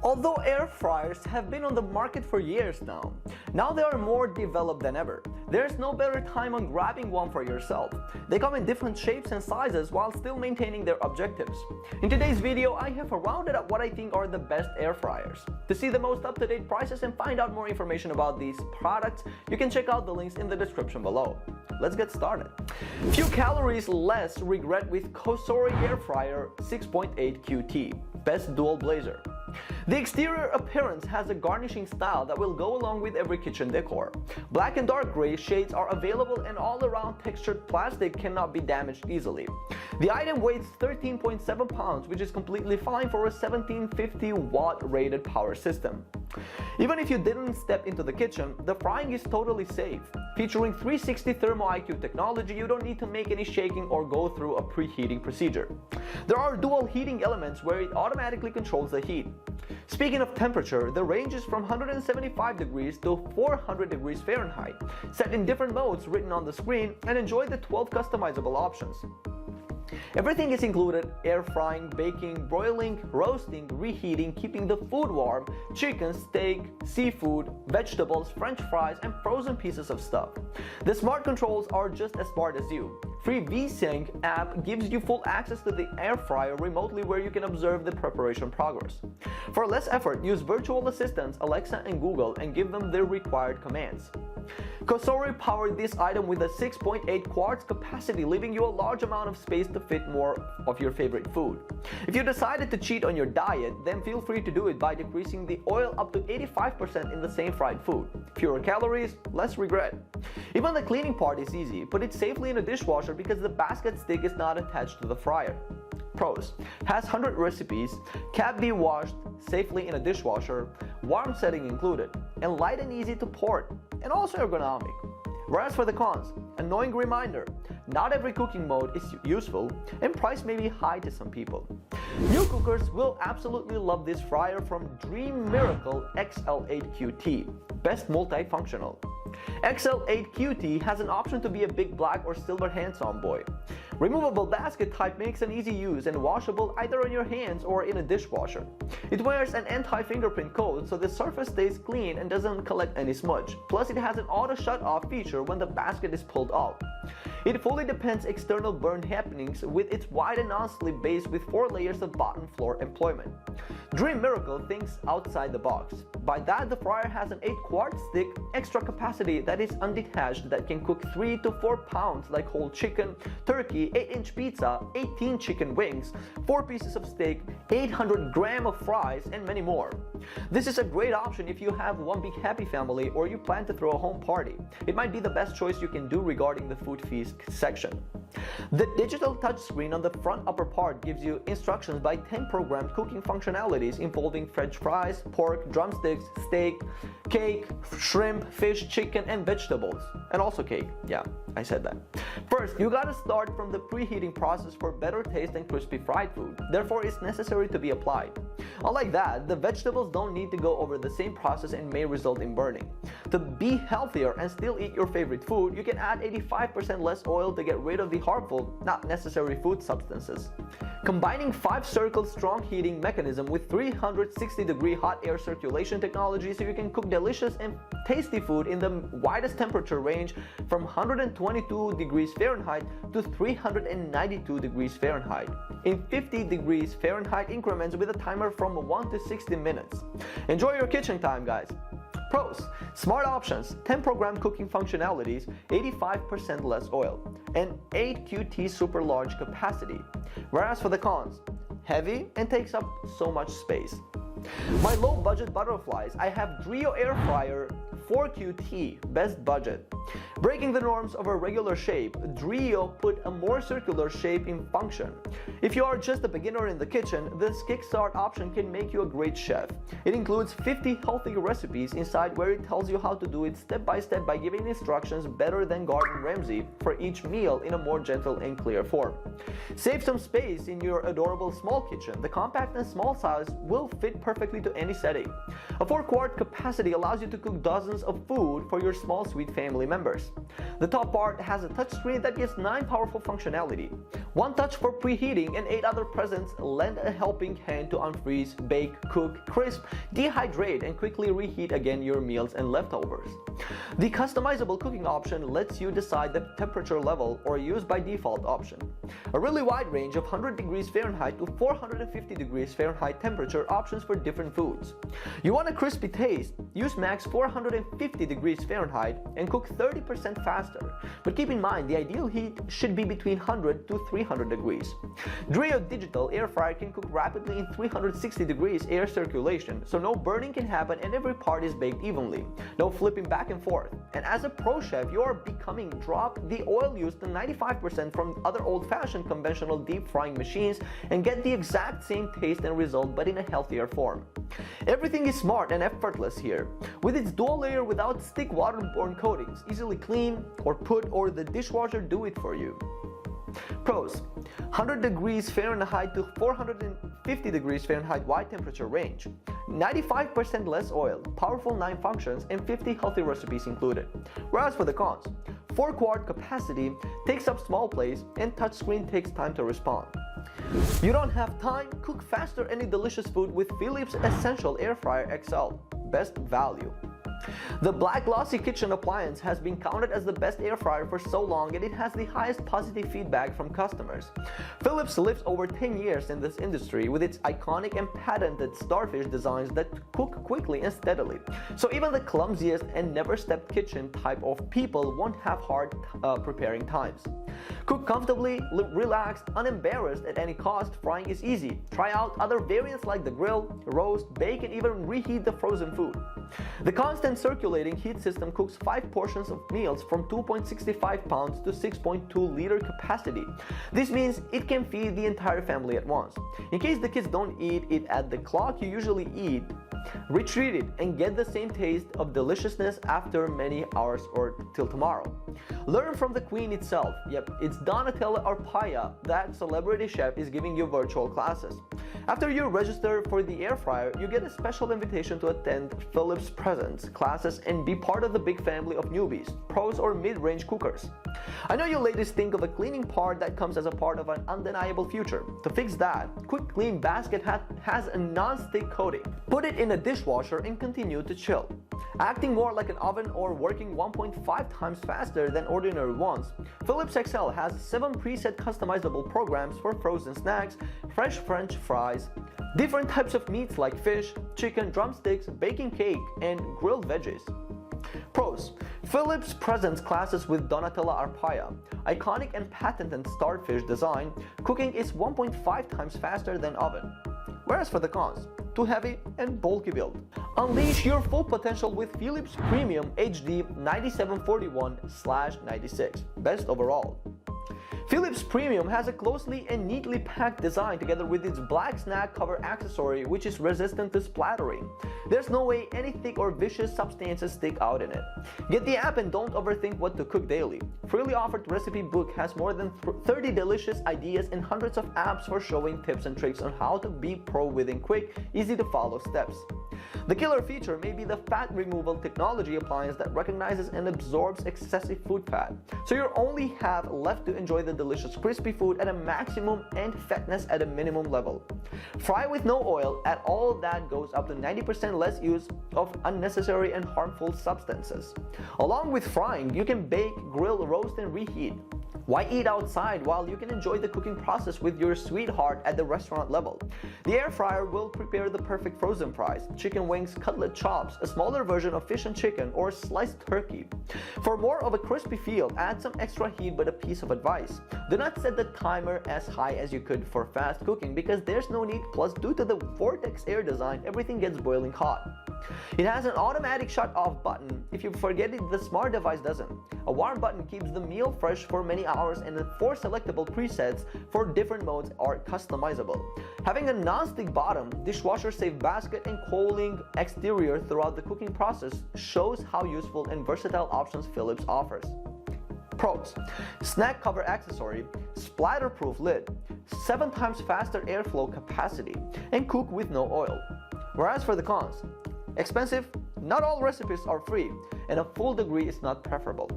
Although air fryers have been on the market for years now they are more developed than ever. There's no better time on grabbing one for yourself. They come in different shapes and sizes while still maintaining their objectives. In today's video, I have rounded up what I think are the best air fryers. To see the most up-to-date prices and find out more information about these products, you can check out the links in the description below. Let's get started. Few calories less regret with Kosori Air Fryer 6.8 QT. Best dual blazer. The exterior appearance has a garnishing style that will go along with every kitchen decor. Black and dark gray shades are available and all-around textured plastic cannot be damaged easily. The item weighs 13.7 pounds, which is completely fine for a 1750 watt rated power system. Even if you didn't step into the kitchen, the frying is totally safe. Featuring 360 Thermo IQ technology, you don't need to make any shaking or go through a preheating procedure. There are dual heating elements where it automatically controls the heat. Speaking of temperature, the range is from 175 degrees to 400 degrees Fahrenheit, set in different modes written on the screen, and enjoy the 12 customizable options. Everything is included: air frying, baking, broiling, roasting, reheating, keeping the food warm, chicken, steak, seafood, vegetables, french fries, and frozen pieces of stuff. The smart controls are just as smart as you. Free VSync app gives you full access to the air fryer remotely, where you can observe the preparation progress. For less effort, use virtual assistants Alexa and Google and give them their required commands. Kosori powered this item with a 6.8 quarts capacity, leaving you a large amount of space to fit more of your favorite food. If you decided to cheat on your diet, then feel free to do it by decreasing the oil up to 85% in the same fried food. Fewer calories, less regret. Even the cleaning part is easy. Put it safely in a dishwasher because the basket stick is not attached to the fryer. Pros: has 100 recipes, can be washed safely in a dishwasher, warm setting included, and light and easy to port, and also ergonomic. Whereas for the cons, annoying reminder, not every cooking mode is useful, and price may be high to some people. New cookers will absolutely love this fryer from Dream Miracle XL8QT, best multifunctional. XL8QT has an option to be a big black or silver hands-on boy. Removable basket type makes an easy use and washable either on your hands or in a dishwasher. It wears an anti-fingerprint coat so the surface stays clean and doesn't collect any smudge. Plus, it has an auto shut-off feature when the basket is pulled out. It fully depends external burn happenings with its wide and non-slip base with 4 layers of bottom floor employment. Dream Miracle thinks outside the box. By that, the fryer has an 8-quart stick extra capacity that is undetached that can cook 3 to 4 pounds like whole chicken, turkey, 8-inch pizza, 18 chicken wings, 4 pieces of steak, 800 grams of fries, and many more. This is a great option if you have one big happy family or you plan to throw a home party. It might be the best choice you can do regarding the food feast section. The digital touchscreen on the front upper part gives you instructions by 10 programmed cooking functionalities involving french fries, pork, drumsticks, steak, cake, shrimp, fish, chicken, and vegetables. And also cake. Yeah, I said that. First, you gotta start from the preheating process for better taste and crispy fried food. Therefore, it's necessary to be applied. Unlike that, the vegetables don't need to go over the same process and may result in burning. To be healthier and still eat your favorite food, you can add 85% less oil to get rid of the harmful, not necessary food substances. Combining 5-circle strong heating mechanism with 360-degree hot air circulation technology so you can cook delicious and tasty food in the widest temperature range from 122 degrees Fahrenheit to 392 degrees Fahrenheit in 50 degrees Fahrenheit increments with a timer from 1 to 60 minutes. Enjoy your kitchen time, guys. Pros: smart options, 10 programmed cooking functionalities, 85% less oil, and 8 QT super large capacity. Whereas for the cons, heavy and takes up so much space. My low budget butterflies, I have Drio Air Fryer 4QT, best budget. Breaking the norms of a regular shape, Drio put a more circular shape in function. If you are just a beginner in the kitchen, this kickstart option can make you a great chef. It includes 50 healthy recipes inside where it tells you how to do it step by step by giving instructions better than Gordon Ramsay for each meal in a more gentle and clear form. Save some space in your adorable small kitchen. The compact and small size will fit perfectly perfectly to any setting. A 4-quart capacity allows you to cook dozens of food for your small sweet family members. The top part has a touchscreen that gives 9 powerful functionality. 1 touch for preheating and 8 other presents lend a helping hand to unfreeze, bake, cook, crisp, dehydrate, and quickly reheat again your meals and leftovers. The customizable cooking option lets you decide the temperature level or use by default option. A really wide range of 100 degrees Fahrenheit to 450 degrees Fahrenheit temperature options for different foods. You want a crispy taste? Use max 450 degrees Fahrenheit and cook 30% faster. But keep in mind, the ideal heat should be between 100 to 300 degrees. Drio Digital Air Fryer can cook rapidly in 360 degrees air circulation, so no burning can happen and every part is baked evenly. No flipping back and forth. And as a pro chef, you are becoming drop the oil used to 95% from other old-fashioned conventional deep frying machines and get the exact same taste and result but in a healthier form. Everything is smart and effortless here. With its dual layer without stick waterborne coatings, easily clean or the dishwasher do it for you. Pros: 100 degrees Fahrenheit to 450 degrees Fahrenheit wide temperature range, 95% less oil, powerful 9 functions, and 50 healthy recipes included. Whereas for the cons, 4-quart capacity takes up small place and touchscreen takes time to respond. You don't have time? Cook faster any delicious food with Philips Essential Air Fryer XL. Best value. The black glossy kitchen appliance has been counted as the best air fryer for so long, and it has the highest positive feedback from customers. Philips lives over 10 years in this industry with its iconic and patented starfish designs that cook quickly and steadily. So even the clumsiest and never-stepped kitchen type of people won't have hard preparing times. Cook comfortably, relaxed, unembarrassed at any cost. Frying is easy. Try out other variants like the grill, roast, bake, and even reheat the frozen food. The constant circulating heat system cooks 5 portions of meals from 2.65 pounds to 6.2 liter capacity. This means it can feed the entire family at once. In case the kids don't eat it at the clock you usually eat, retreat it and get the same taste of deliciousness after many hours or till tomorrow. Learn from the queen itself. Yep, it's Donatella Arpaia. That celebrity chef is giving you virtual classes. After you register for the air fryer, you get a special invitation to attend Philips Presents classes and be part of the big family of newbies, pros, or mid-range cookers. I know you ladies think of a cleaning part that comes as a part of an undeniable future. To fix that, Quick Clean Basket has a non-stick coating. Put it in a dishwasher and continue to chill. Acting more like an oven or working 1.5 times faster than ordinary ones, Philips XL has 7 preset customizable programs for frozen snacks, fresh French fries, different types of meats like fish, chicken, drumsticks, baking cake, and grilled veggies. Pros: Philips presents classes with Donatella Arpaia. Iconic and patented starfish design, cooking is 1.5 times faster than oven. Whereas for the cons, too heavy and bulky build. Unleash your full potential with Philips Premium HD 9741/96. Best overall. Philips Premium has a closely and neatly packed design together with its black snack cover accessory, which is resistant to splattering. There's no way any thick or vicious substances stick out in it. Get the app and don't overthink what to cook daily. Freely offered recipe book has more than 30 delicious ideas and hundreds of apps for showing tips and tricks on how to be pro within quick, easy to follow steps. The killer feature may be the fat removal technology appliance that recognizes and absorbs excessive food fat, so you only have left to enjoy the delicious crispy food at a maximum and fatness at a minimum level. Fry with no oil at all. That goes up to 90% less use of unnecessary and harmful substances. Along with frying, you can bake, grill, roast, and reheat. Why eat outside while you can enjoy the cooking process with your sweetheart at the restaurant level? The air fryer will prepare the perfect frozen fries, chicken wings, cutlet chops, a smaller version of fish and chicken, or sliced turkey. For more of a crispy feel, add some extra heat, but a piece of advice: do not set the timer as high as you could for fast cooking because there's no need, plus due to the vortex air design, everything gets boiling hot. It has an automatic shut-off button. If you forget it, the smart device doesn't. A warm button keeps the meal fresh for many hours, and the 4 selectable presets for different modes are customizable. Having a non-stick bottom, dishwasher-safe basket, and cooling exterior throughout the cooking process shows how useful and versatile options Philips offers. Pros: snack cover accessory, splatter-proof lid, 7 times faster airflow capacity, and cook with no oil. Whereas for the cons, expensive, not all recipes are free, and a full degree is not preferable.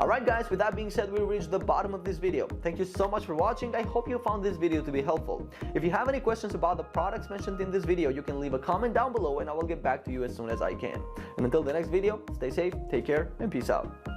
Alright guys, with that being said, we reached the bottom of this video. Thank you so much for watching. I hope you found this video to be helpful. If you have any questions about the products mentioned in this video, you can leave a comment down below and I will get back to you as soon as I can. And until the next video, stay safe, take care, and peace out.